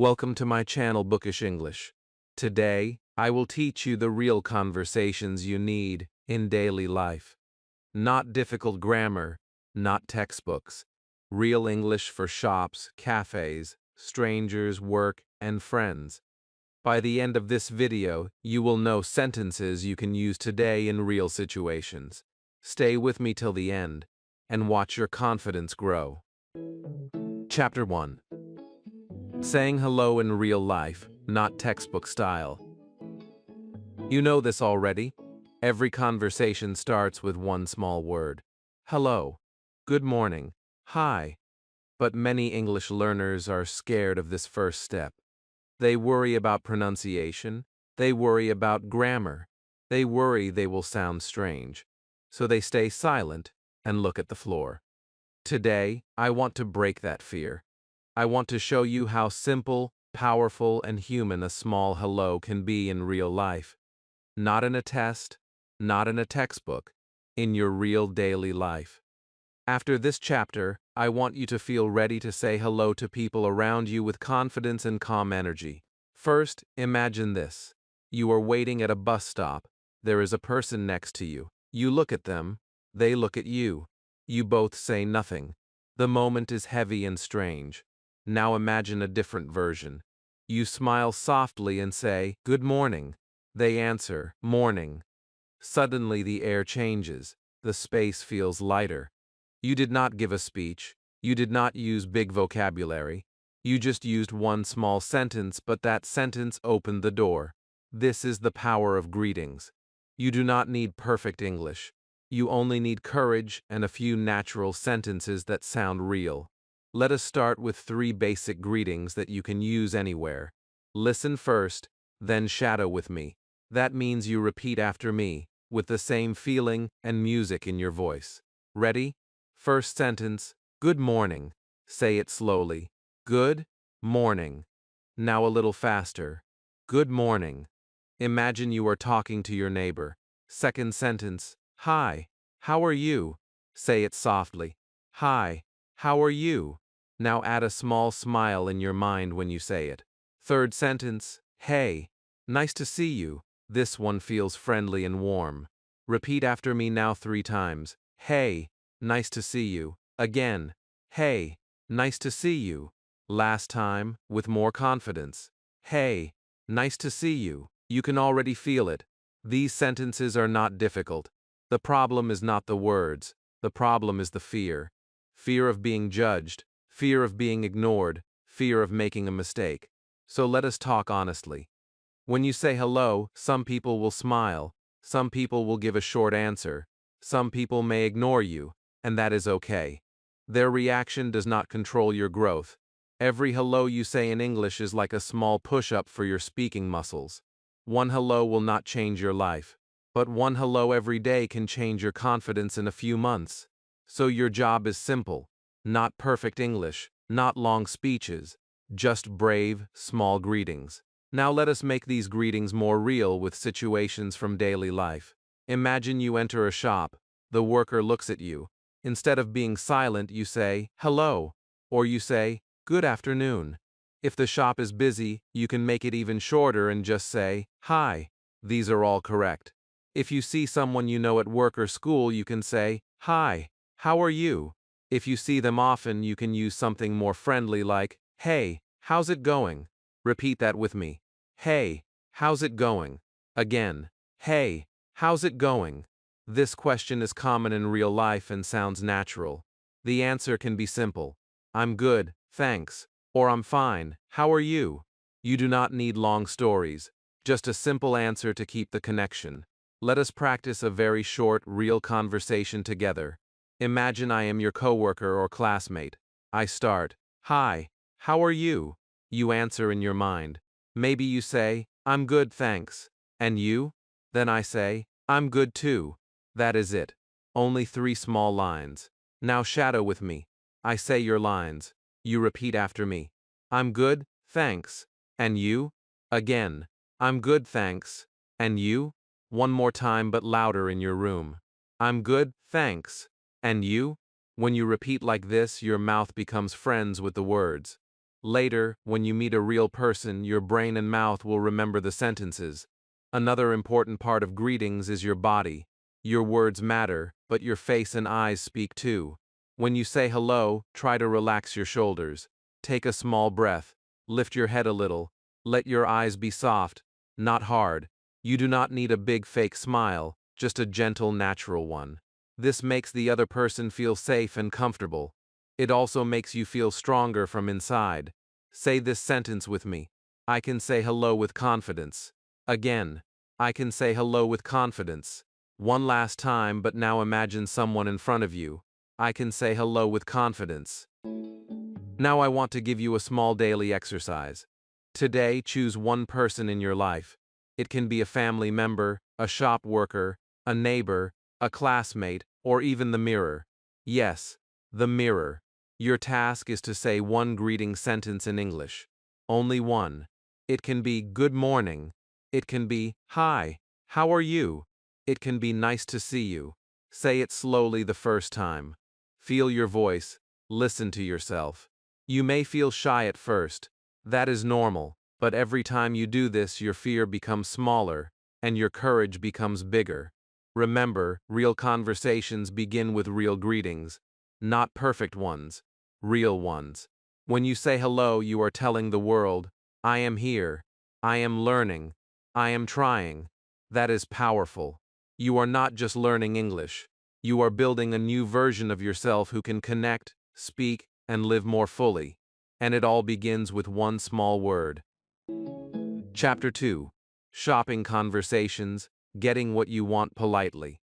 Welcome to my channel Bookish English. Today, I will teach you the real conversations you need in daily life. Not difficult grammar, not textbooks. Real English for shops, cafes, strangers, work, and friends. By the end of this video, you will know sentences you can use today in real situations. Stay with me till the end, and watch your confidence grow. Chapter 1. Saying hello in real life, not textbook style. You know this already. Every conversation starts with one small word. Hello. Good morning. Hi. But many English learners are scared of this first step. They worry about pronunciation. They worry about grammar. They worry they will sound strange. So they stay silent and look at the floor. Today, I want to break that fear. I want to show you how simple, powerful, and human a small hello can be in real life. Not in a test, not in a textbook, in your real daily life. After this chapter, I want you to feel ready to say hello to people around you with confidence and calm energy. First, imagine this. You are waiting at a bus stop. There is a person next to you. You look at them. They look at you. You both say nothing. The moment is heavy and strange. Now imagine a different version. You smile softly and say, "Good morning." They answer, "Morning." Suddenly the air changes. The space feels lighter. You did not give a speech. You did not use big vocabulary. You just used one small sentence, but that sentence opened the door. This is the power of greetings. You do not need perfect English. You only need courage and a few natural sentences that sound real. Let us start with 3 basic greetings that you can use anywhere. Listen first, then shadow with me. That means you repeat after me, with the same feeling and music in your voice. Ready? First sentence, good morning. Say it slowly. Good morning. Now a little faster. Good morning. Imagine you are talking to your neighbor. Second sentence, hi. How are you? Say it softly. Hi. How are you? Now add a small smile in your mind when you say it. Third sentence, hey. Nice to see you. This one feels friendly and warm. Repeat after me now 3 times. Hey. Nice to see you. Again. Hey. Nice to see you. Last time, with more confidence. Hey. Nice to see you. You can already feel it. These sentences are not difficult. The problem is not the words. The problem is the fear. Fear of being judged. Fear of being ignored. Fear of making a mistake. So let us talk honestly. When you say hello, some people will smile. Some people will give a short answer. Some people may ignore you, and that is okay. Their reaction does not control your growth. Every hello you say in English is like a small push-up for your speaking muscles. One hello will not change your life, but one hello every day can change your confidence in a few months. So your job is simple. Not perfect English, not long speeches, just brave, small greetings. Now let us make these greetings more real with situations from daily life. Imagine you enter a shop. The worker looks at you. Instead of being silent, you say, hello, or you say, good afternoon. If the shop is busy, you can make it even shorter and just say, hi. These are all correct. If you see someone you know at work or school, you can say, hi, how are you? If you see them often, you can use something more friendly like, hey, how's it going? Repeat that with me. Hey, how's it going? Again, hey, how's it going? This question is common in real life and sounds natural. The answer can be simple. I'm good, thanks. Or I'm fine, how are you? You do not need long stories, just a simple answer to keep the connection. Let us practice a very short, real conversation together. Imagine I am your coworker or classmate. I start, hi, how are you? You answer in your mind. Maybe you say, I'm good, thanks. And you? Then I say, I'm good too. That is it. Only 3 small lines. Now shadow with me. I say your lines. You repeat after me. I'm good, thanks. And you? Again. I'm good, thanks. And you? One more time but louder in your room. I'm good, thanks. And you? When you repeat like this, your mouth becomes friends with the words. Later, when you meet a real person, your brain and mouth will remember the sentences. Another important part of greetings is your body. Your words matter, but your face and eyes speak too. When you say hello, try to relax your shoulders. Take a small breath. Lift your head a little. Let your eyes be soft, not hard. You do not need a big fake smile, just a gentle, natural one. This makes the other person feel safe and comfortable. It also makes you feel stronger from inside. Say this sentence with me. I can say hello with confidence. Again, I can say hello with confidence. One last time, but now imagine someone in front of you. I can say hello with confidence. Now I want to give you a small daily exercise. Today, choose one person in your life. It can be a family member, a shop worker, a neighbor, a classmate, or even the mirror. Yes, the mirror. Your task is to say one greeting sentence in English. Only one. It can be good morning. It can be hi, how are you? It can be nice to see you. Say it slowly the first time. Feel your voice. Listen to yourself. You may feel shy at first. That is normal, but every time you do this, your fear becomes smaller, and your courage becomes bigger. Remember, real conversations begin with real greetings. Not perfect ones, real ones. When you say hello, you are telling the world, I am here, I am learning, I am trying. That is powerful. You are not just learning English. You are building a new version of yourself who can connect, speak, and live more fully. And it all begins with one small word. Chapter 2. Shopping Conversations, Getting What You Want Politely.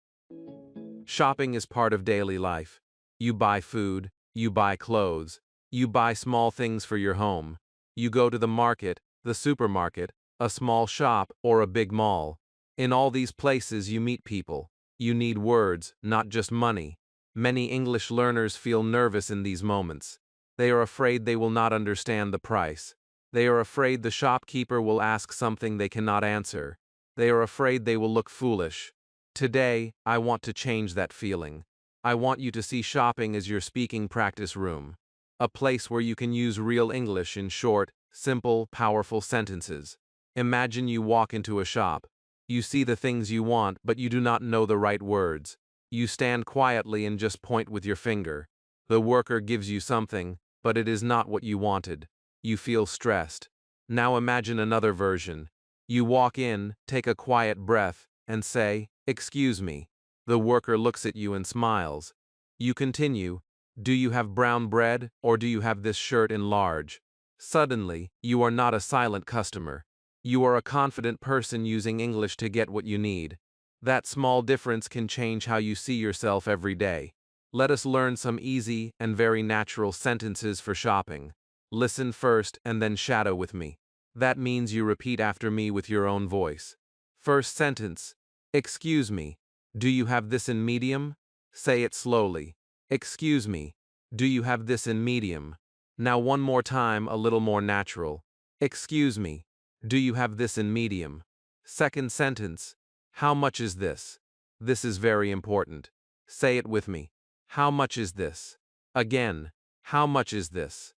Shopping is part of daily life. You buy food, you buy clothes, you buy small things for your home. You go to the market, the supermarket, a small shop, or a big mall. In all these places you meet people. You need words, not just money. Many English learners feel nervous in these moments. They are afraid they will not understand the price. They are afraid the shopkeeper will ask something they cannot answer. They are afraid they will look foolish. Today, I want to change that feeling. I want you to see shopping as your speaking practice room. A place where you can use real English in short, simple, powerful sentences. Imagine you walk into a shop. You see the things you want, but you do not know the right words. You stand quietly and just point with your finger. The worker gives you something, but it is not what you wanted. You feel stressed. Now imagine another version. You walk in, take a quiet breath, and say, "Excuse me." The worker looks at you and smiles. You continue, "Do you have brown bread, or do you have this shirt in large?" Suddenly, you are not a silent customer. You are a confident person using English to get what you need. That small difference can change how you see yourself every day. Let us learn some easy and very natural sentences for shopping. Listen first and then shadow with me. That means you repeat after me with your own voice. First sentence. Excuse me. Do you have this in medium? Say it slowly. Excuse me. Do you have this in medium? Now one more time, a little more natural. Excuse me. Do you have this in medium? Second sentence. How much is this? This is very important. Say it with me. How much is this? Again. How much is this?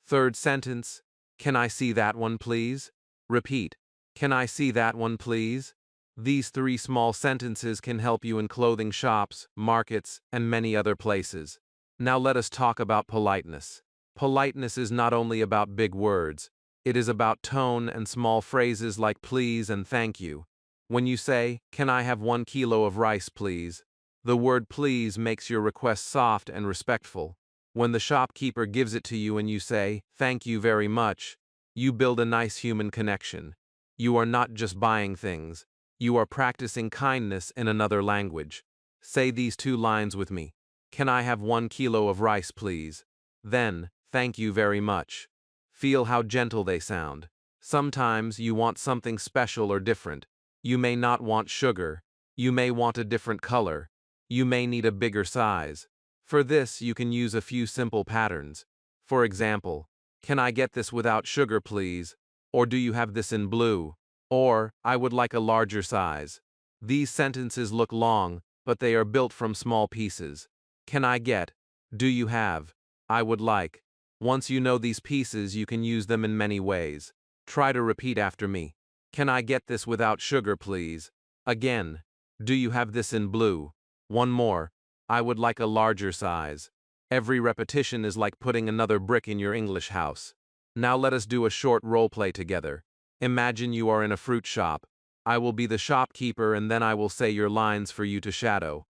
Third sentence. Can I see that one, please? Repeat. Can I see that one, please? These three small sentences can help you in clothing shops, markets, and many other places. Now let us talk about politeness. Politeness is not only about big words. It is about tone and small phrases like please and thank you. When you say, "Can I have 1 kilo of rice, please?" the word please makes your request soft and respectful. When the shopkeeper gives it to you and you say, "Thank you very much," you build a nice human connection. You are not just buying things. You are practicing kindness in another language. Say these 2 lines with me. Can I have 1 kilo of rice, please? Then, thank you very much. Feel how gentle they sound. Sometimes you want something special or different. You may not want sugar. You may want a different color. You may need a bigger size. For this, you can use a few simple patterns. For example, can I get this without sugar, please? Or do you have this in blue? Or, I would like a larger size. These sentences look long, but they are built from small pieces. Can I get? Do you have? I would like. Once you know these pieces, you can use them in many ways. Try to repeat after me. Can I get this without sugar, please? Again. Do you have this in blue? One more. I would like a larger size. Every repetition is like putting another brick in your English house. Now let us do a short role play together. Imagine you are in a fruit shop. I will be the shopkeeper and then I will say your lines for you to shadow.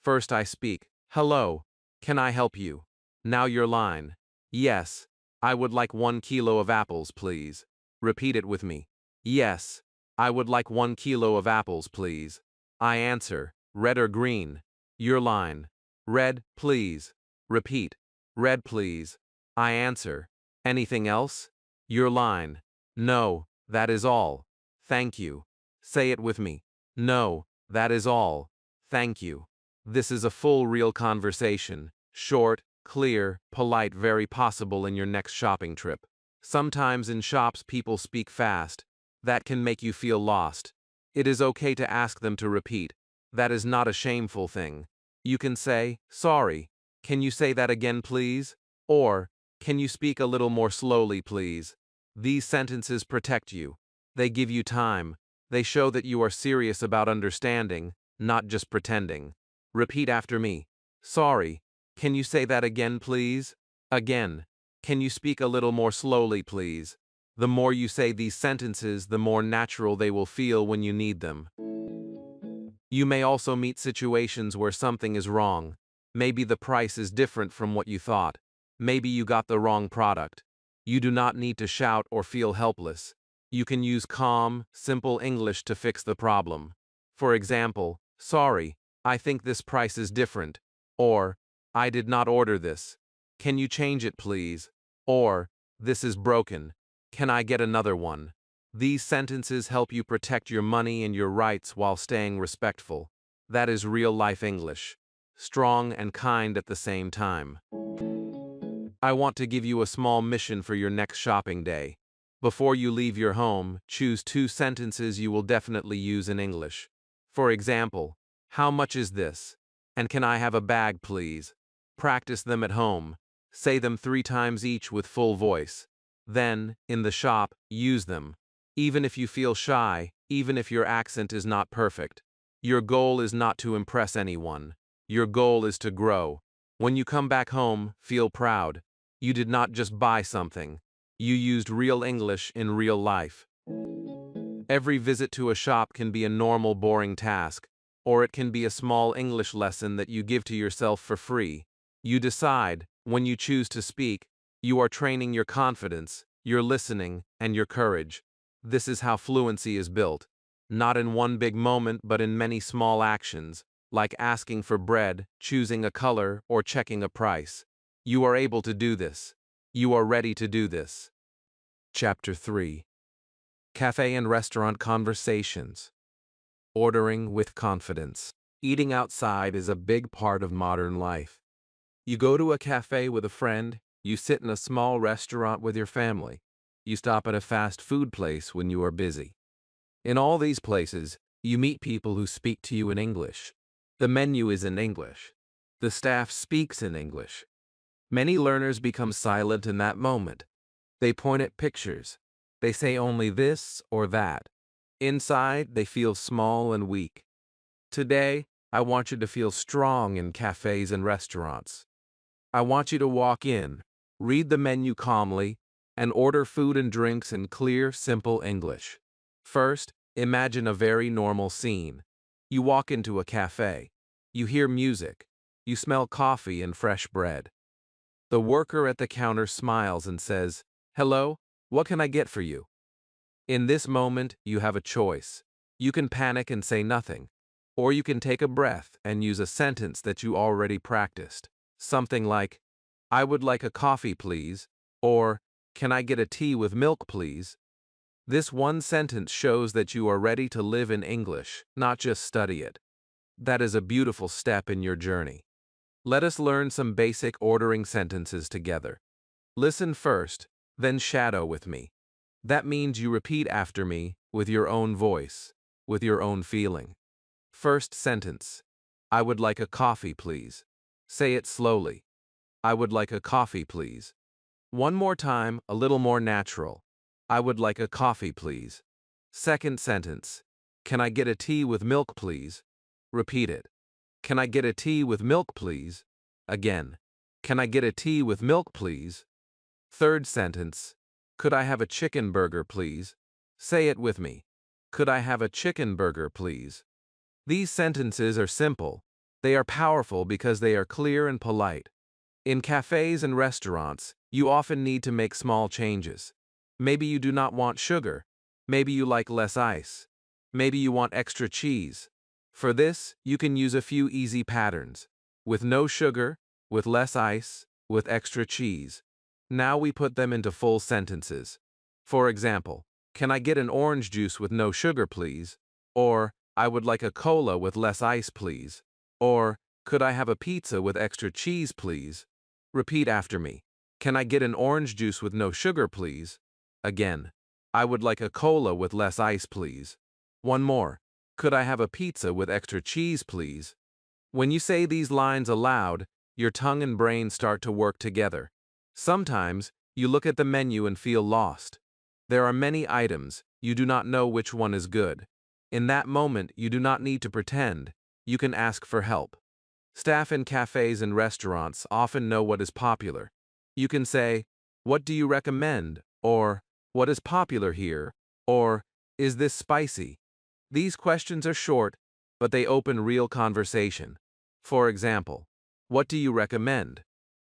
First I speak. Hello. Can I help you? Now your line. Yes. I would like 1 kilo of apples, please. Repeat it with me. Yes. I would like 1 kilo of apples, please. I answer. Red or green? Your line. Red, please. Repeat. Red, please. I answer. Anything else? Your line. No, that is all. Thank you. Say it with me. No, that is all. Thank you. This is a full real conversation. Short, clear, polite, very possible in your next shopping trip. Sometimes in shops people speak fast. That can make you feel lost. It is okay to ask them to repeat. That is not a shameful thing. You can say, sorry, can you say that again please? Or, can you speak a little more slowly please? These sentences protect you. They give you time. They show that you are serious about understanding, not just pretending. Repeat after me. Sorry, can you say that again please? Again. Can you speak a little more slowly please? The more you say these sentences, the more natural they will feel when you need them. You may also meet situations where something is wrong. Maybe the price is different from what you thought. Maybe you got the wrong product. You do not need to shout or feel helpless. You can use calm, simple English to fix the problem. For example, sorry, I think this price is different. Or, I did not order this. Can you change it please? Or, this is broken. Can I get another one? These sentences help you protect your money and your rights while staying respectful. That is real-life English. Strong and kind at the same time. I want to give you a small mission for your next shopping day. Before you leave your home, choose 2 sentences you will definitely use in English. For example, how much is this? And can I have a bag, please? Practice them at home. Say them 3 times each with full voice. Then, in the shop, use them. Even if you feel shy, even if your accent is not perfect. Your goal is not to impress anyone. Your goal is to grow. When you come back home, feel proud. You did not just buy something. You used real English in real life. Every visit to a shop can be a normal, boring task, or it can be a small English lesson that you give to yourself for free. You decide, when you choose to speak, you are training your confidence, your listening, and your courage. This is how fluency is built. Not in one big moment, but in many small actions, like asking for bread, choosing a color, or checking a price. You are able to do this. You are ready to do this. Chapter 3. Cafe and Restaurant Conversations. Ordering with confidence. Eating outside is a big part of modern life. You go to a cafe with a friend, you sit in a small restaurant with your family, you stop at a fast food place when you are busy. In all these places, you meet people who speak to you in English. The menu is in English. The staff speaks in English. Many learners become silent in that moment. They point at pictures. They say only this or that. Inside, they feel small and weak. Today, I want you to feel strong in cafes and restaurants. I want you to walk in, read the menu calmly, and order food and drinks in clear, simple English. First, imagine a very normal scene. You walk into a cafe. You hear music. You smell coffee and fresh bread. The worker at the counter smiles and says, "Hello, what can I get for you?" In this moment, you have a choice. You can panic and say nothing, or you can take a breath and use a sentence that you already practiced. Something like, "I would like a coffee, please," or, "Can I get a tea with milk, please?" This one sentence shows that you are ready to live in English, not just study it. That is a beautiful step in your journey. Let us learn some basic ordering sentences together. Listen first, then shadow with me. That means you repeat after me with your own voice, with your own feeling. First sentence. I would like a coffee, please. Say it slowly. I would like a coffee, please. One more time, a little more natural. I would like a coffee, please. Second sentence. Can I get a tea with milk, please? Repeat it. Can I get a tea with milk, please? Again. Can I get a tea with milk, please? Third sentence. Could I have a chicken burger, please? Say it with me. Could I have a chicken burger, please? These sentences are simple. They are powerful because they are clear and polite. In cafes and restaurants, you often need to make small changes. Maybe you do not want sugar. Maybe you like less ice. Maybe you want extra cheese. For this, you can use a few easy patterns. With no sugar, with less ice, with extra cheese. Now we put them into full sentences. For example, can I get an orange juice with no sugar, please? Or, I would like a cola with less ice, please. Or, could I have a pizza with extra cheese, please? Repeat after me. Can I get an orange juice with no sugar, please? Again. I would like a cola with less ice, please. One more. Could I have a pizza with extra cheese, please? When you say these lines aloud, your tongue and brain start to work together. Sometimes, you look at the menu and feel lost. There are many items, you do not know which one is good. In that moment, you do not need to pretend. You can ask for help. Staff in cafes and restaurants often know what is popular. You can say, "What do you recommend?" Or, "What is popular here?" Or, "Is this spicy?" These questions are short, but they open real conversation. For example, "What do you recommend?"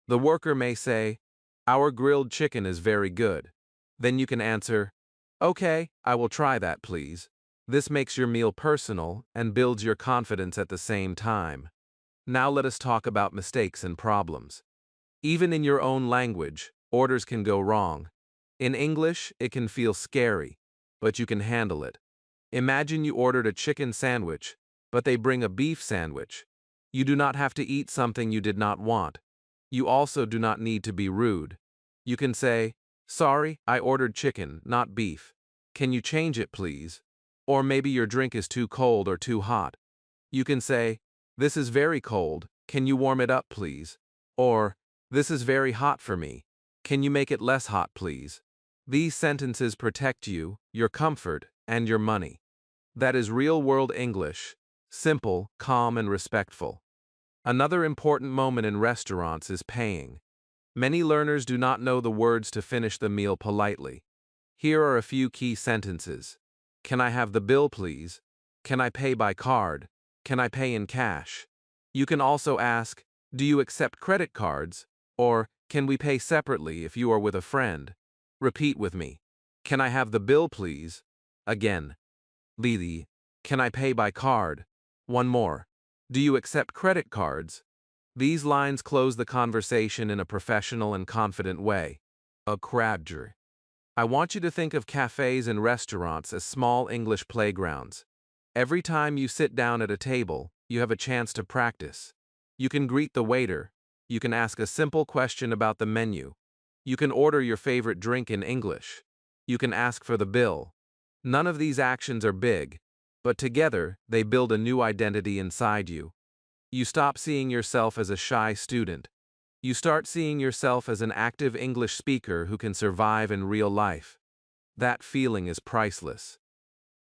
The worker may say, "Our grilled chicken is very good." Then you can answer, "Okay, I will try that, please." This makes your meal personal and builds your confidence at the same time. Now let us talk about mistakes and problems. Even in your own language, orders can go wrong. In English, it can feel scary, but you can handle it. Imagine you ordered a chicken sandwich, but they bring a beef sandwich. You do not have to eat something you did not want. You also do not need to be rude. You can say, "Sorry, I ordered chicken, not beef. Can you change it, please?" Or maybe your drink is too cold or too hot. You can say, "This is very cold, can you warm it up, please?" Or, "This is very hot for me. Can you make it less hot, please?" These sentences protect you, your comfort, and your money. That is real-world English, simple, calm, and respectful. Another important moment in restaurants is paying. Many learners do not know the words to finish the meal politely. Here are a few key sentences. Can I have the bill, please? Can I pay by card? Can I pay in cash? You can also ask, do you accept credit cards? Or, can we pay separately if you are with a friend? Repeat with me. Can I have the bill, please? Again. Lili, can I pay by card? One more. Do you accept credit cards? These lines close the conversation in a professional and confident way. A crabger. I want you to think of cafes and restaurants as small English playgrounds. Every time you sit down at a table, you have a chance to practice. You can greet the waiter. You can ask a simple question about the menu. You can order your favorite drink in English. You can ask for the bill. None of these actions are big, but together they build a new identity inside you. You stop seeing yourself as a shy student. You start seeing yourself as an active English speaker who can survive in real life. That feeling is priceless.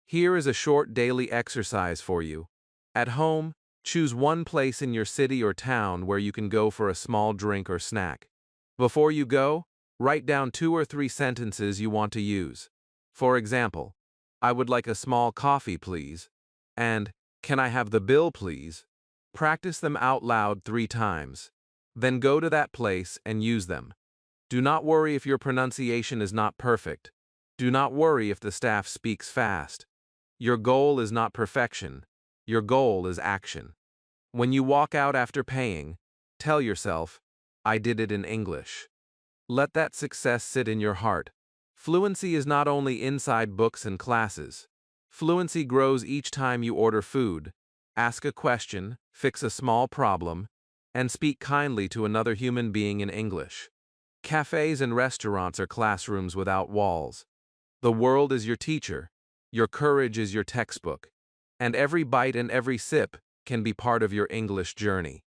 Here is a short daily exercise for you. At home, choose one place in your city or town where you can go for a small drink or snack. Before you go, write down 2 or 3 sentences you want to use. For example, I would like a small coffee, please. And, can I have the bill, please? Practice them out loud 3 times. Then go to that place and use them. Do not worry if your pronunciation is not perfect. Do not worry if the staff speaks fast. Your goal is not perfection. Your goal is action. When you walk out after paying, tell yourself, I did it in English. Let that success sit in your heart. Fluency is not only inside books and classes. Fluency grows each time you order food, ask a question, fix a small problem, and speak kindly to another human being in English. Cafes and restaurants are classrooms without walls. The world is your teacher, your courage is your textbook, and every bite and every sip can be part of your English journey.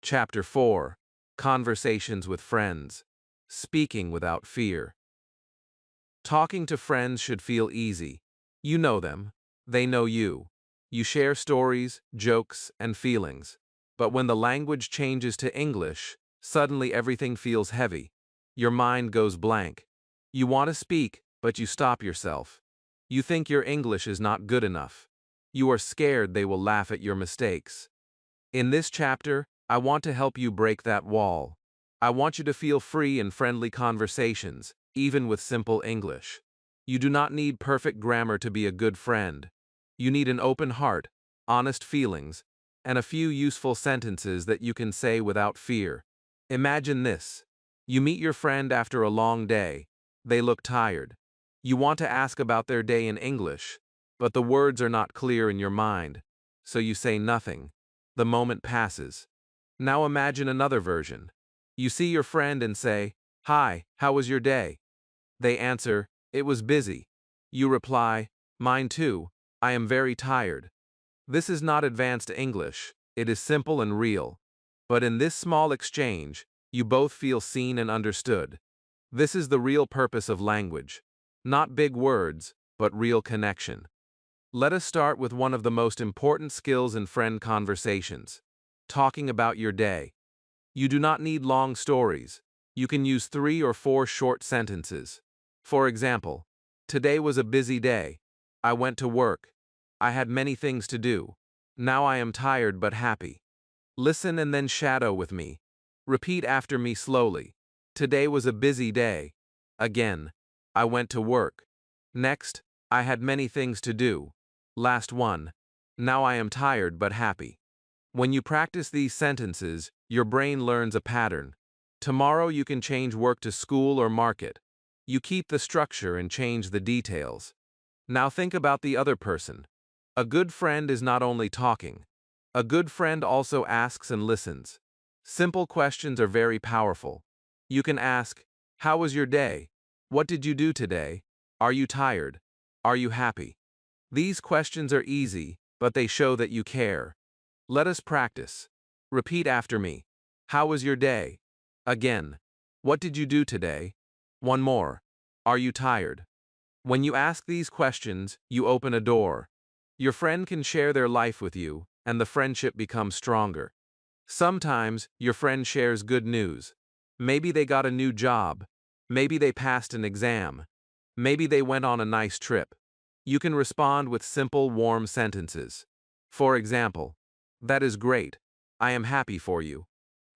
Chapter 4. Conversations with Friends. speaking without fear. Talking to friends should feel easy. You know them. They know you. You share stories, jokes, and feelings. But when the language changes to English, suddenly everything feels heavy. Your mind goes blank. You want to speak, but you stop yourself. You think your English is not good enough. You are scared they will laugh at your mistakes. In this chapter, I want to help you break that wall. I want you to feel free in friendly conversations, even with simple English. You do not need perfect grammar to be a good friend. You need an open heart, honest feelings, and a few useful sentences that you can say without fear. Imagine this. You meet your friend after a long day. They look tired. You want to ask about their day in English, but the words are not clear in your mind, so you say nothing. The moment passes. Now imagine another version. You see your friend and say, "Hi, how was your day?" They answer, "It was busy." You reply, "Mine too. I am very tired." This is not advanced English. It is simple and real. But in this small exchange, you both feel seen and understood. This is the real purpose of language. Not big words, but real connection. Let us start with one of the most important skills in friend conversations: talking about your day. You do not need long stories. You can use 3 or 4 short sentences. For example, today was a busy day. I went to work. I had many things to do. Now I am tired but happy. Listen and then shadow with me. Repeat after me slowly. Today was a busy day. Again, I went to work. Next, I had many things to do. Last one, now I am tired but happy. When you practice these sentences, your brain learns a pattern. Tomorrow you can change work to school or market. You keep the structure and change the details. Now think about the other person. A good friend is not only talking. A good friend also asks and listens. Simple questions are very powerful. You can ask, "How was your day? What did you do today? Are you tired? Are you happy?" These questions are easy, but they show that you care. Let us practice. Repeat after me. How was your day? Again. What did you do today? One more. Are you tired? When you ask these questions, you open a door. Your friend can share their life with you, and the friendship becomes stronger. Sometimes, your friend shares good news. Maybe they got a new job. Maybe they passed an exam. Maybe they went on a nice trip. You can respond with simple, warm sentences. For example, "That is great. I am happy for you."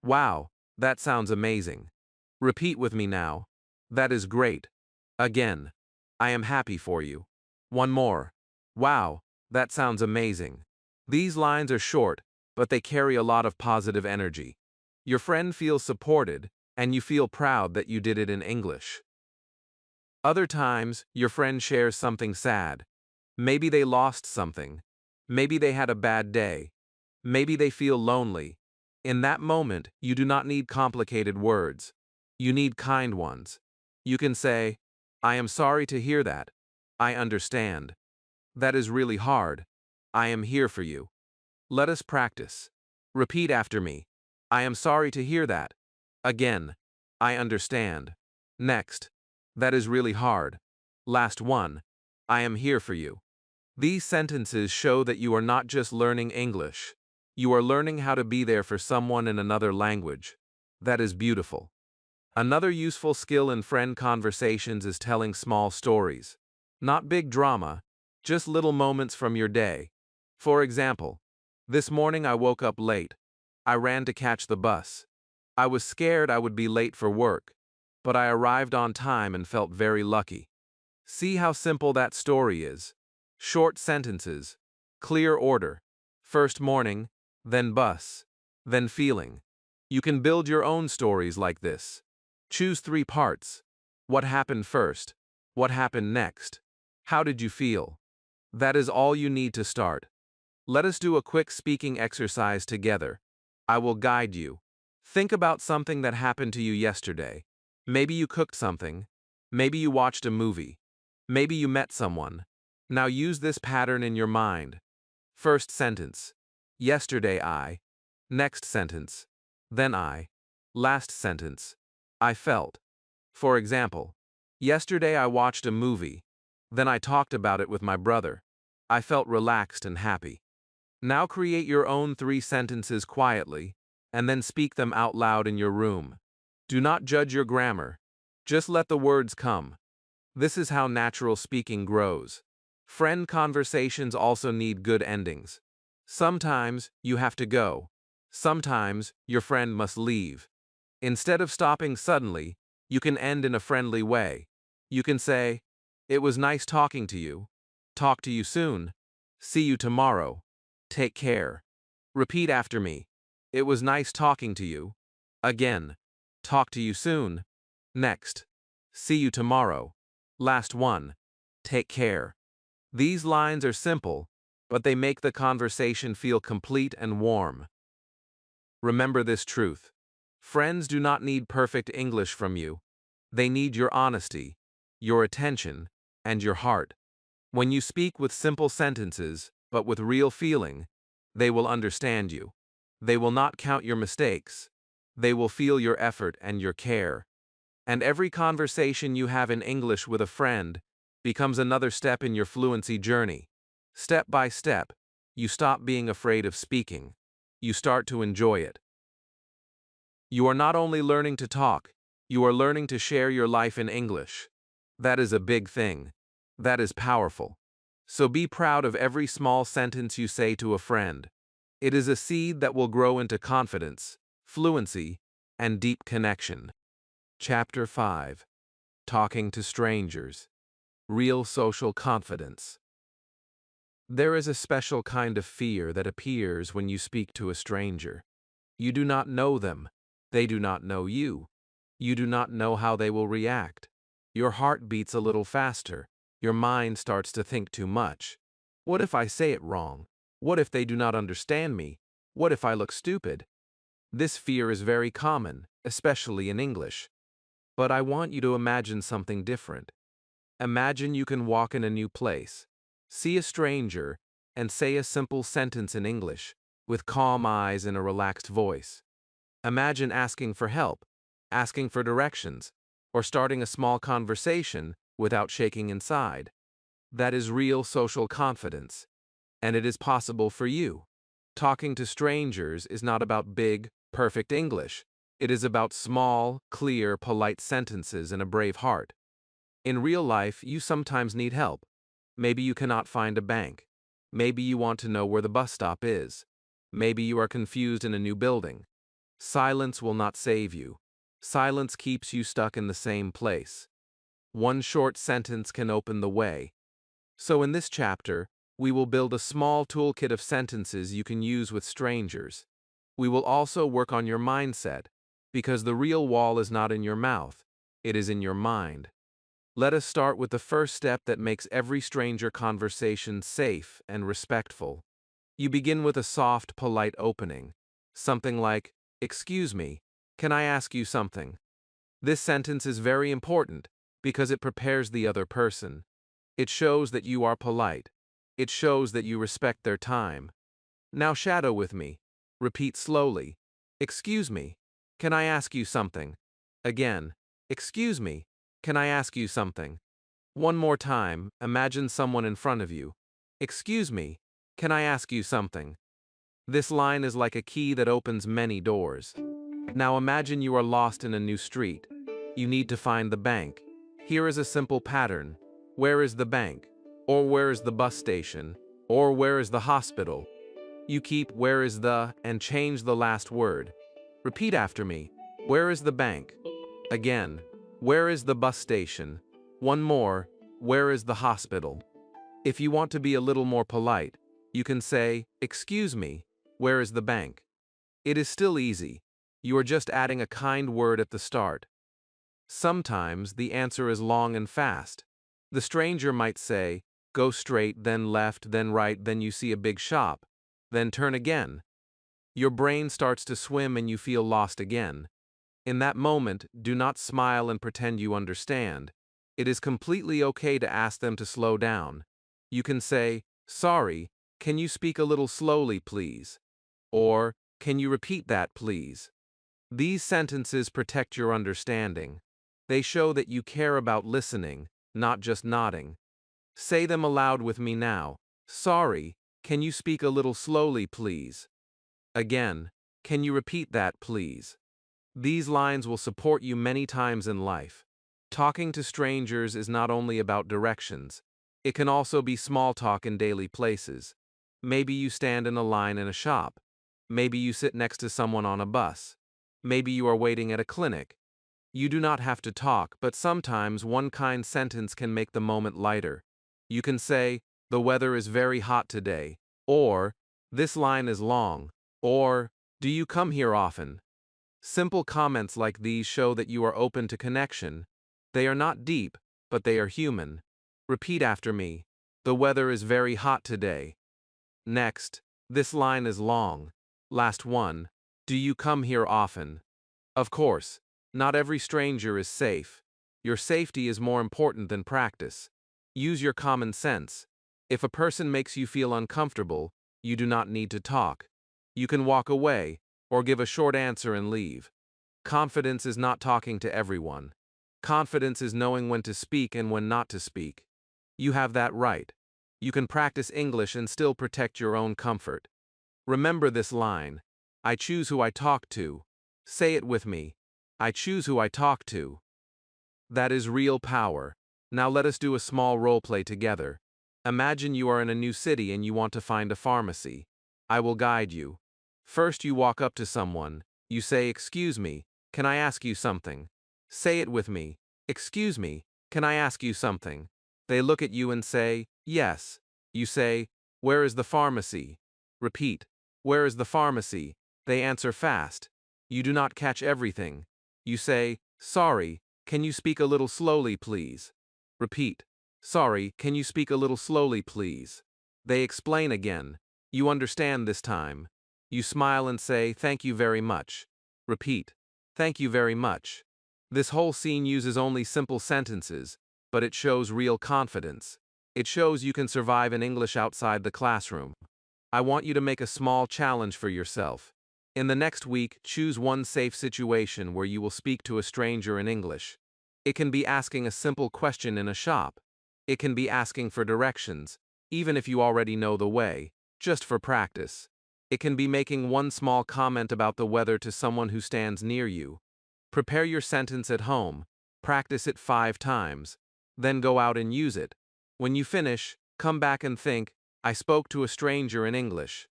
"Wow, that sounds amazing." Repeat with me now. "That is great." Again. "I am happy for you." One more. "Wow, that sounds amazing." These lines are short, but they carry a lot of positive energy. Your friend feels supported, and you feel proud that you did it in English. Other times, your friend shares something sad. Maybe they lost something. Maybe they had a bad day. Maybe they feel lonely. In that moment, you do not need complicated words. You need kind ones. You can say, "I am sorry to hear that. I understand. That is really hard. I am here for you." Let us practice. Repeat after me. I am sorry to hear that. Again. I understand. Next. That is really hard. Last one. I am here for you. These sentences show that you are not just learning English. You are learning how to be there for someone in another language. That is beautiful. Another useful skill in friend conversations is telling small stories. Not big drama, just little moments from your day. For example, "This morning I woke up late. I ran to catch the bus. I was scared I would be late for work, but I arrived on time and felt very lucky." See how simple that story is. Short sentences, clear order. First morning, then bus, then feeling. You can build your own stories like this. Choose 3 parts. What happened first? What happened next? How did you feel? That is all you need to start. Let us do a quick speaking exercise together. I will guide you. Think about something that happened to you yesterday. Maybe you cooked something. Maybe you watched a movie. Maybe you met someone. Now use this pattern in your mind. First sentence. Yesterday I. Next sentence. Then I. Last sentence. I felt. For example, yesterday I watched a movie. Then I talked about it with my brother. I felt relaxed and happy. Now create your own 3 sentences quietly, and then speak them out loud in your room. Do not judge your grammar. Just let the words come. This is how natural speaking grows. Friend conversations also need good endings. Sometimes you have to go. Sometimes your friend must leave. Instead of stopping suddenly, you can end in a friendly way. You can say, "It was nice talking to you. Talk to you soon. See you tomorrow. Take care." Repeat after me. "It was nice talking to you." Again. "Talk to you soon." Next. "See you tomorrow." Last one. "Take care." These lines are simple, but they make the conversation feel complete and warm. Remember this truth. Friends do not need perfect English from you. They need your honesty, your attention, and your heart. When you speak with simple sentences, but with real feeling, they will understand you. They will not count your mistakes. They will feel your effort and your care. And every conversation you have in English with a friend becomes another step in your fluency journey. Step by step, you stop being afraid of speaking. You start to enjoy it. You are not only learning to talk, you are learning to share your life in English. That is a big thing. That is powerful. So be proud of every small sentence you say to a friend. It is a seed that will grow into confidence, fluency, and deep connection. Chapter 5. Talking to Strangers. Real Social Confidence. There is a special kind of fear that appears when you speak to a stranger. You do not know them. They do not know you. You do not know how they will react. Your heart beats a little faster. Your mind starts to think too much. What if I say it wrong? What if they do not understand me? What if I look stupid? This fear is very common, especially in English. But I want you to imagine something different. Imagine you can walk in a new place, see a stranger, and say a simple sentence in English, with calm eyes and a relaxed voice. Imagine asking for help, asking for directions, or starting a small conversation without shaking inside. That is real social confidence, and it is possible for you. Talking to strangers is not about big, perfect English. It is about small, clear, polite sentences and a brave heart. In real life, you sometimes need help. Maybe you cannot find a bank. Maybe you want to know where the bus stop is. Maybe you are confused in a new building. Silence will not save you. Silence keeps you stuck in the same place. One short sentence can open the way. So in this chapter, we will build a small toolkit of sentences you can use with strangers. We will also work on your mindset, because the real wall is not in your mouth, it is in your mind. Let us start with the first step that makes every stranger conversation safe and respectful. You begin with a soft, polite opening. Something like, "Excuse me, can I ask you something?" This sentence is very important because it prepares the other person. It shows that you are polite. It shows that you respect their time. Now shadow with me. Repeat slowly. "Excuse me, can I ask you something?" Again, "Excuse me, can I ask you something?" One more time, imagine someone in front of you. "Excuse me, can I ask you something?" This line is like a key that opens many doors. Now imagine you are lost in a new street. You need to find the bank. Here is a simple pattern. Where is the bank? Or where is the bus station? Or where is the hospital? You keep "where is the" and change the last word. Repeat after me. Where is the bank? Again, where is the bus station? One more, where is the hospital? If you want to be a little more polite, you can say, "Excuse me, where is the bank?" It is still easy. You are just adding a kind word at the start. Sometimes the answer is long and fast. The stranger might say, "Go straight, then left, then right, then you see a big shop, then turn again." Your brain starts to swim and you feel lost again. In that moment, do not smile and pretend you understand. It is completely okay to ask them to slow down. You can say, "Sorry, can you speak a little slowly, please?" Or, "Can you repeat that, please?" These sentences protect your understanding. They show that you care about listening, not just nodding. Say them aloud with me now. Sorry, can you speak a little slowly, please? Again, can you repeat that, please? These lines will support you many times in life. Talking to strangers is not only about directions. It can also be small talk in daily places. Maybe you stand in a line in a shop. Maybe you sit next to someone on a bus. Maybe you are waiting at a clinic. You do not have to talk, but sometimes one kind sentence can make the moment lighter. You can say, "The weather is very hot today," or "This line is long," or "Do you come here often?" Simple comments like these show that you are open to connection. They are not deep, but they are human. Repeat after me. The weather is very hot today. Next, this line is long. Last one. Do you come here often? Of course, not every stranger is safe. Your safety is more important than practice. Use your common sense. If a person makes you feel uncomfortable, you do not need to talk. You can walk away, or give a short answer and leave. Confidence is not talking to everyone. Confidence is knowing when to speak and when not to speak. You have that right. You can practice English and still protect your own comfort. Remember this line. I choose who I talk to. Say it with me. I choose who I talk to. That is real power. Now let us do a small role play together. Imagine you are in a new city and you want to find a pharmacy. I will guide you. First, you walk up to someone. You say, "Excuse me, can I ask you something?" Say it with me. "Excuse me, can I ask you something?" They look at you and say, "Yes." You say, "Where is the pharmacy?" Repeat, "Where is the pharmacy?" They answer fast. You do not catch everything. You say, "Sorry, can you speak a little slowly, please?" Repeat, "Sorry, can you speak a little slowly, please?" They explain again. You understand this time. You smile and say, "Thank you very much." Repeat, "Thank you very much." This whole scene uses only simple sentences, but it shows real confidence. It shows you can survive in English outside the classroom. I want you to make a small challenge for yourself. In the next week, choose one safe situation where you will speak to a stranger in English. It can be asking a simple question in a shop. It can be asking for directions, even if you already know the way, just for practice. It can be making one small comment about the weather to someone who stands near you. Prepare your sentence at home, practice it 5 times, then go out and use it. When you finish, come back and think, I spoke to a stranger in English.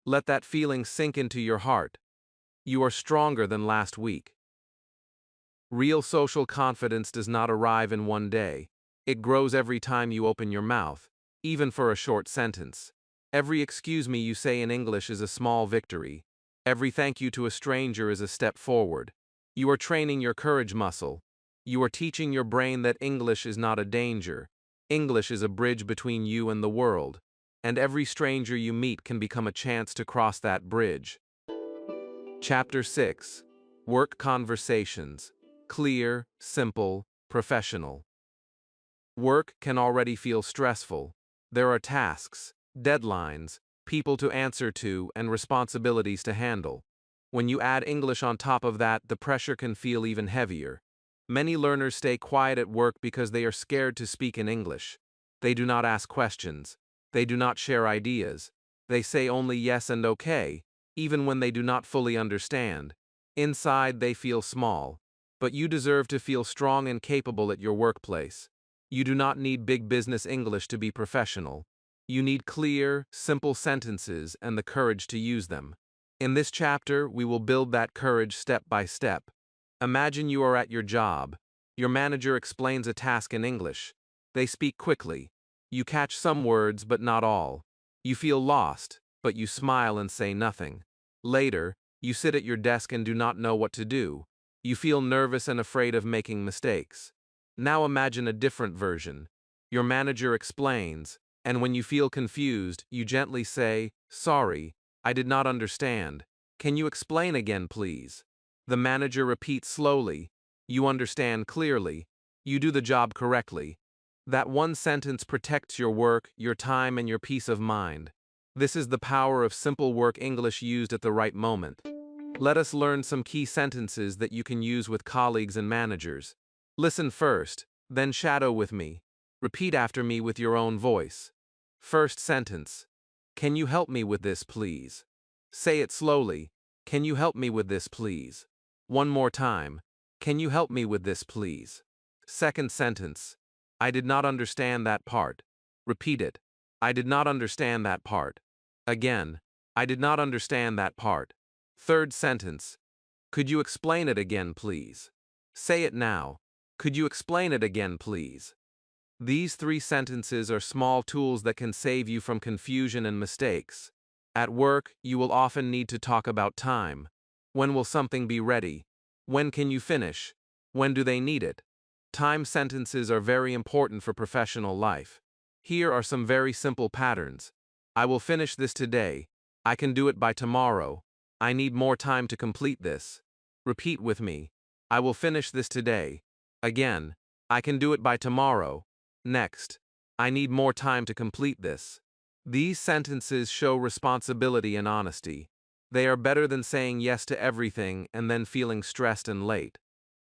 Let that feeling sink into your heart. You are stronger than last week. Real social confidence does not arrive in one day. It grows every time you open your mouth, even for a short sentence. Every excuse me you say in English is a small victory. Every thank you to a stranger is a step forward. You are training your courage muscle. You are teaching your brain that English is not a danger. English is a bridge between you and the world. And every stranger you meet can become a chance to cross that bridge. Chapter 6. Work Conversations. Clear, simple, professional. Work can already feel stressful. There are tasks, deadlines, people to answer to, and responsibilities to handle. When you add English on top of that, the pressure can feel even heavier. Many learners stay quiet at work because they are scared to speak in English. They do not ask questions. They do not share ideas. They say only yes and okay, even when they do not fully understand. Inside, they feel small. But you deserve to feel strong and capable at your workplace. You do not need big business English to be professional. You need clear, simple sentences and the courage to use them. In this chapter, we will build that courage step by step. Imagine you are at your job. Your manager explains a task in English. They speak quickly. You catch some words, but not all. You feel lost, but you smile and say nothing. Later, you sit at your desk and do not know what to do. You feel nervous and afraid of making mistakes. Now imagine a different version. Your manager explains, and when you feel confused, you gently say, "Sorry, I did not understand. Can you explain again, please?" The manager repeats slowly. You understand clearly. You do the job correctly. That one sentence protects your work, your time, and your peace of mind. This is the power of simple work English used at the right moment. Let us learn some key sentences that you can use with colleagues and managers. Listen first, then shadow with me. Repeat after me with your own voice. First sentence. Can you help me with this, please? Say it slowly. Can you help me with this, please? One more time. Can you help me with this, please? Second sentence. I did not understand that part. Repeat it. I did not understand that part. Again. I did not understand that part. Third sentence. Could you explain it again, please? Say it now. Could you explain it again, please? These 3 sentences are small tools that can save you from confusion and mistakes. At work, you will often need to talk about time. When will something be ready? When can you finish? When do they need it? Time sentences are very important for professional life. Here are some very simple patterns. I will finish this today. I can do it by tomorrow. I need more time to complete this. Repeat with me. I will finish this today. Again. I can do it by tomorrow. Next. I need more time to complete this. These sentences show responsibility and honesty. They are better than saying yes to everything and then feeling stressed and late.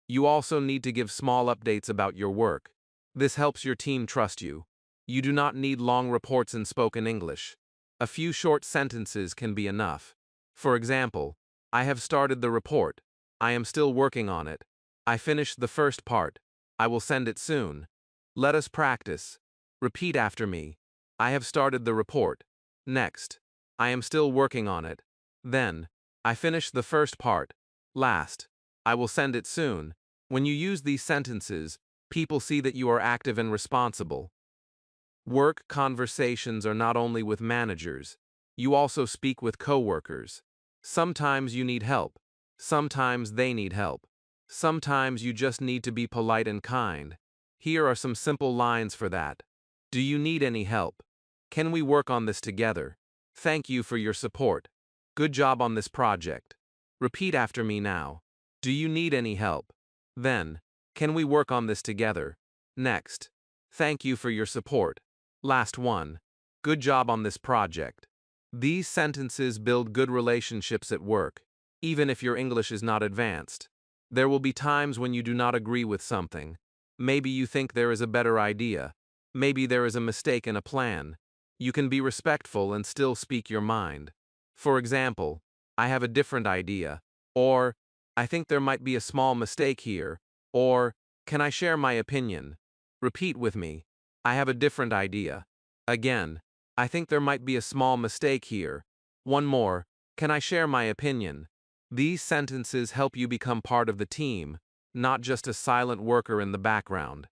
You also need to give small updates about your work. This helps your team trust you. You do not need long reports in spoken English. A few short sentences can be enough. For example, I have started the report. I am still working on it. I finished the first part. I will send it soon. Let us practice. Repeat after me. I have started the report. Next. I am still working on it. Then. I finished the first part. Last. I will send it soon. When you use these sentences, people see that you are active and responsible. Work conversations are not only with managers. You also speak with coworkers. Sometimes you need help. Sometimes they need help. Sometimes you just need to be polite and kind. Here are some simple lines for that. Do you need any help? Can we work on this together? Thank you for your support. Good job on this project. Repeat after me now. Do you need any help? Then. Can we work on this together? Next. Thank you for your support. Last one. Good job on this project. These sentences build good relationships at work, even if your English is not advanced. There will be times when you do not agree with something. Maybe you think there is a better idea. Maybe there is a mistake in a plan. You can be respectful and still speak your mind. For example, I have a different idea. Or, I think there might be a small mistake here. Or, can I share my opinion? Repeat with me. I have a different idea. Again, I think there might be a small mistake here. One more. Can I share my opinion? These sentences help you become part of the team, not just a silent worker in the background.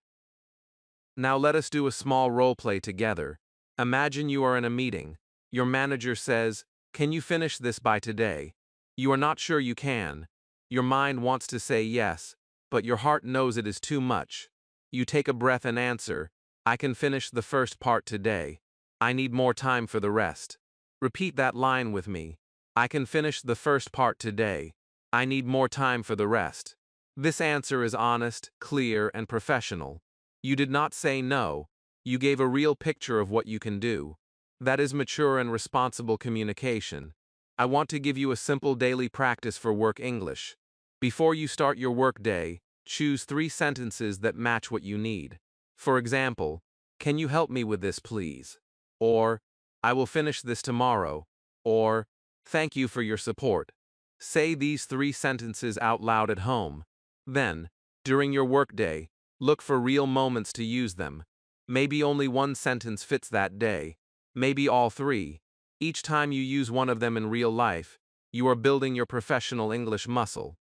Now let us do a small role play together. Imagine you are in a meeting. Your manager says, "Can you finish this by today?" You are not sure you can. Your mind wants to say yes, but your heart knows it is too much. You take a breath and answer, "I can finish the first part today. I need more time for the rest." Repeat that line with me. I can finish the first part today. I need more time for the rest. This answer is honest, clear, and professional. You did not say no. You gave a real picture of what you can do. That is mature and responsible communication. I want to give you a simple daily practice for work English. Before you start your work day, choose 3 sentences that match what you need. For example, can you help me with this, please? Or, I will finish this tomorrow. Or, thank you for your support. Say these 3 sentences out loud at home. Then, during your workday, look for real moments to use them. Maybe only one sentence fits that day. Maybe all 3. Each time you use one of them in real life, you are building your professional English muscle.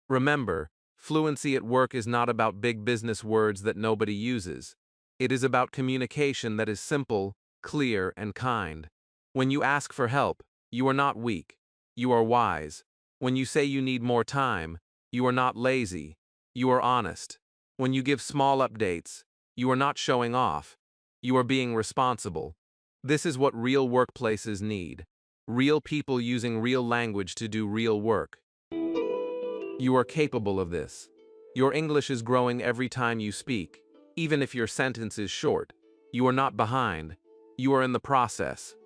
Remember, fluency at work is not about big business words that nobody uses. It is about communication that is simple, clear, and kind. When you ask for help, you are not weak. You are wise. When you say you need more time, you are not lazy. You are honest. When you give small updates, you are not showing off. You are being responsible. This is what real workplaces need. Real people using real language to do real work. You are capable of this. Your English is growing every time you speak, even if your sentence is short. You are not behind. You are in the process.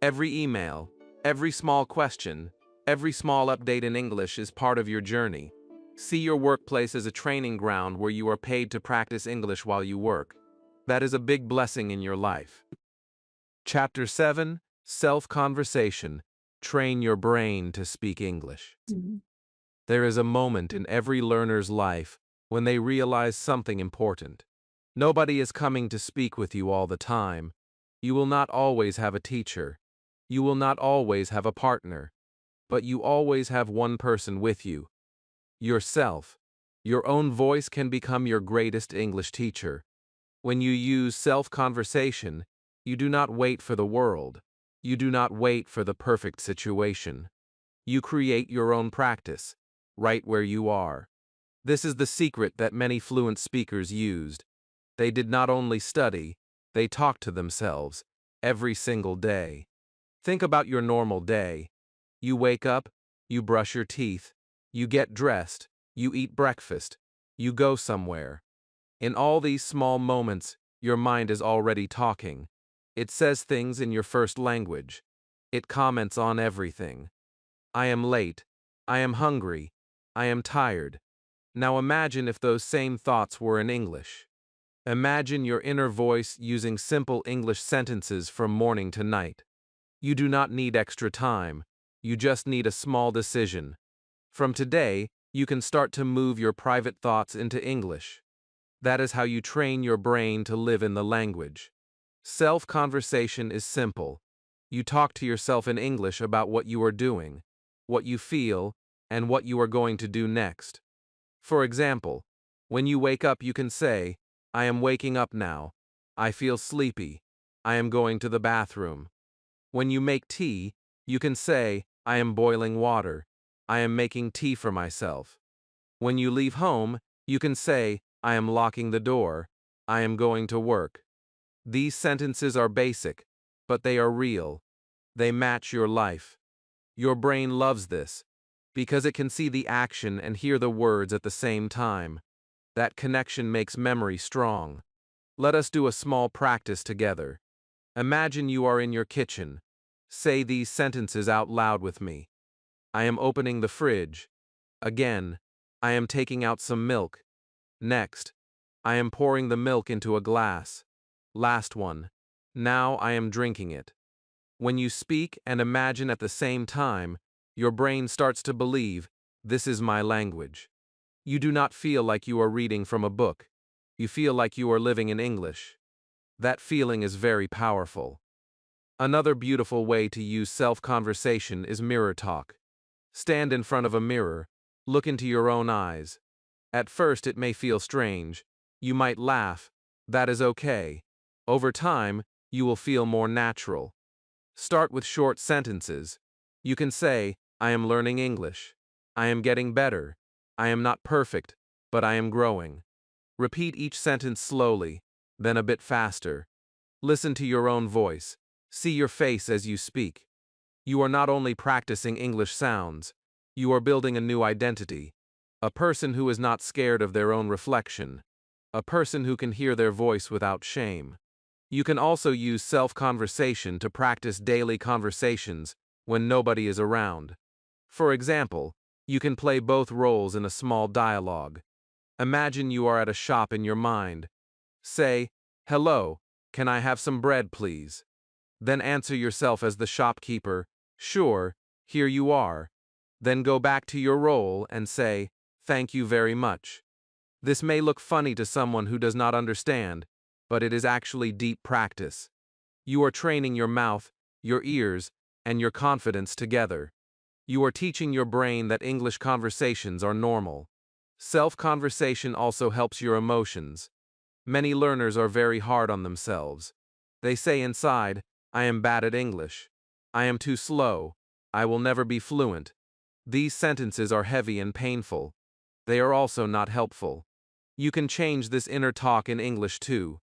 Every email, every small question, every small update in English is part of your journey. See your workplace as a training ground where you are paid to practice English while you work. That is a big blessing in your life. Chapter 7, Self-Conversation. Train your brain to speak English. There is a moment in every learner's life when they realize something important. Nobody is coming to speak with you all the time. You will not always have a teacher. You will not always have a partner. But you always have one person with you. Yourself. Your own voice can become your greatest English teacher. When you use self-conversation, you do not wait for the world. You do not wait for the perfect situation. You create your own practice, right where you are. This is the secret that many fluent speakers used. They did not only study, they talked to themselves, every single day. Think about your normal day. You wake up, you brush your teeth, you get dressed, you eat breakfast, you go somewhere. In all these small moments, your mind is already talking. It says things in your first language. It comments on everything. I am late. I am hungry. I am tired. Now imagine if those same thoughts were in English. Imagine your inner voice using simple English sentences from morning to night. You do not need extra time. You just need a small decision. From today, you can start to move your private thoughts into English. That is how you train your brain to live in the language. Self-conversation is simple. You talk to yourself in English about what you are doing, what you feel, and what you are going to do next. For example, when you wake up, you can say, I am waking up now. I feel sleepy. I am going to the bathroom. When you make tea, you can say, I am boiling water. I am making tea for myself. When you leave home, you can say, I am locking the door. I am going to work. These sentences are basic, but they are real. They match your life. Your brain loves this, because it can see the action and hear the words at the same time. That connection makes memory strong. Let us do a small practice together. Imagine you are in your kitchen. Say these sentences out loud with me. I am opening the fridge. Again, I am taking out some milk. Next, I am pouring the milk into a glass. Last one. Now I am drinking it. When you speak and imagine at the same time, your brain starts to believe, this is my language. You do not feel like you are reading from a book. You feel like you are living in English. That feeling is very powerful. Another beautiful way to use self-conversation is mirror talk. Stand in front of a mirror, look into your own eyes. At first it may feel strange. You might laugh. That is okay. Over time, you will feel more natural. Start with short sentences. You can say, I am learning English. I am getting better. I am not perfect, but I am growing. Repeat each sentence slowly, then a bit faster. Listen to your own voice. See your face as you speak. You are not only practicing English sounds, you are building a new identity. A person who is not scared of their own reflection. A person who can hear their voice without shame. You can also use self-conversation to practice daily conversations when nobody is around. For example, you can play both roles in a small dialogue. Imagine you are at a shop in your mind. Say, hello, can I have some bread, please? Then answer yourself as the shopkeeper, sure, here you are. Then go back to your role and say, thank you very much. This may look funny to someone who does not understand, but it is actually deep practice. You are training your mouth, your ears, and your confidence together. You are teaching your brain that English conversations are normal. Self-conversation also helps your emotions. Many learners are very hard on themselves. They say inside, I am bad at English. I am too slow. I will never be fluent. These sentences are heavy and painful. They are also not helpful. You can change this inner talk in English too.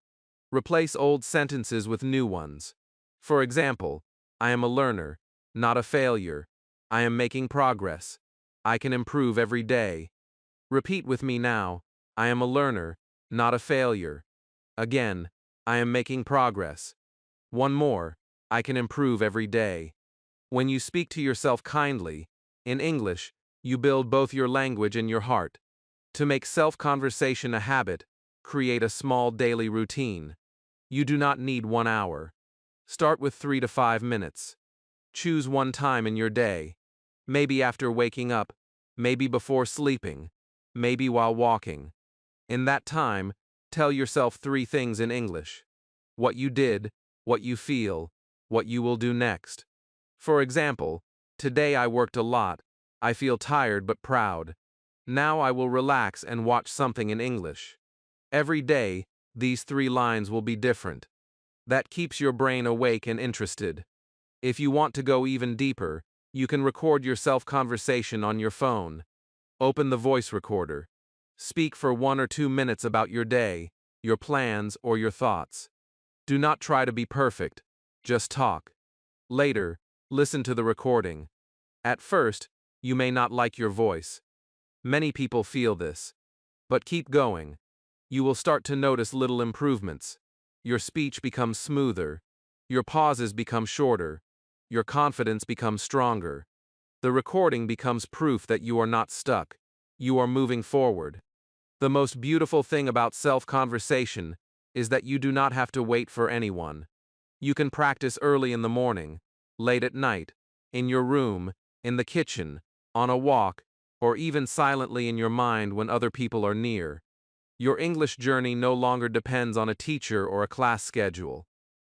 Replace old sentences with new ones. For example, I am a learner, not a failure. I am making progress. I can improve every day. Repeat with me now. I am a learner, not a failure. Again, I am making progress. One more. I can improve every day. When you speak to yourself kindly, in English, You build both your language and your heart. To make self-conversation a habit, create a small daily routine. You do not need 1 hour. Start with 3 to 5 minutes. Choose one time in your day. Maybe after waking up, maybe before sleeping, maybe while walking. In that time, tell yourself 3 things in English: what you did, what you feel, what you will do next. For example, today I worked a lot. I feel tired but proud. Now I will relax and watch something in English. Every day, these 3 lines will be different. That keeps your brain awake and interested. If you want to go even deeper, you can record your self-conversation on your phone. Open the voice recorder. Speak for 1 or 2 minutes about your day, your plans, or your thoughts. Do not try to be perfect. Just talk. Later, listen to the recording. At first, you may not like your voice. Many people feel this. But keep going. You will start to notice little improvements. Your speech becomes smoother. Your pauses become shorter. Your confidence becomes stronger. The recording becomes proof that you are not stuck. You are moving forward. The most beautiful thing about self-conversation is that you do not have to wait for anyone. You can practice early in the morning, late at night, in your room, in the kitchen, on a walk, or even silently in your mind when other people are near. Your English journey no longer depends on a teacher or a class schedule.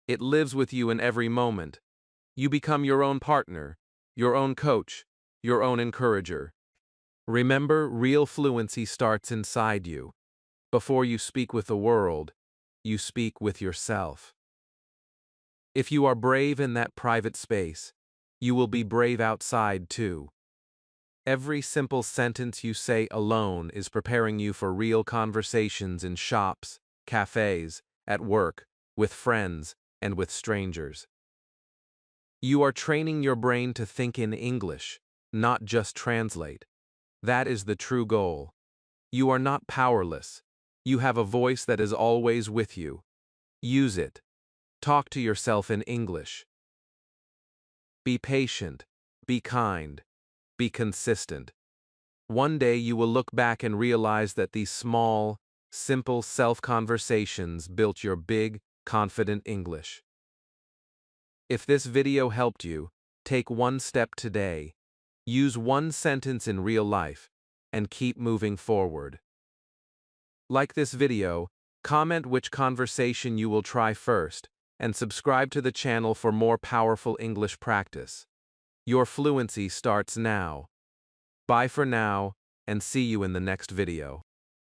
It lives with you in every moment. You become your own partner, your own coach, your own encourager. Remember, real fluency starts inside you. Before you speak with the world, you speak with yourself. If you are brave in that private space, you will be brave outside too. Every simple sentence you say alone is preparing you for real conversations in shops, cafes, at work, with friends, and with strangers. You are training your brain to think in English, not just translate. That is the true goal. You are not powerless. You have a voice that is always with you. Use it. Talk to yourself in English. Be patient. Be kind. Be consistent. One day you will look back and realize that these small, simple self-conversations built your big, confident English. If this video helped you, take one step today. Use one sentence in real life, and keep moving forward. Like this video, comment which conversation you will try first, and subscribe to the channel for more powerful English practice. Your fluency starts now. Bye for now, and see you in the next video.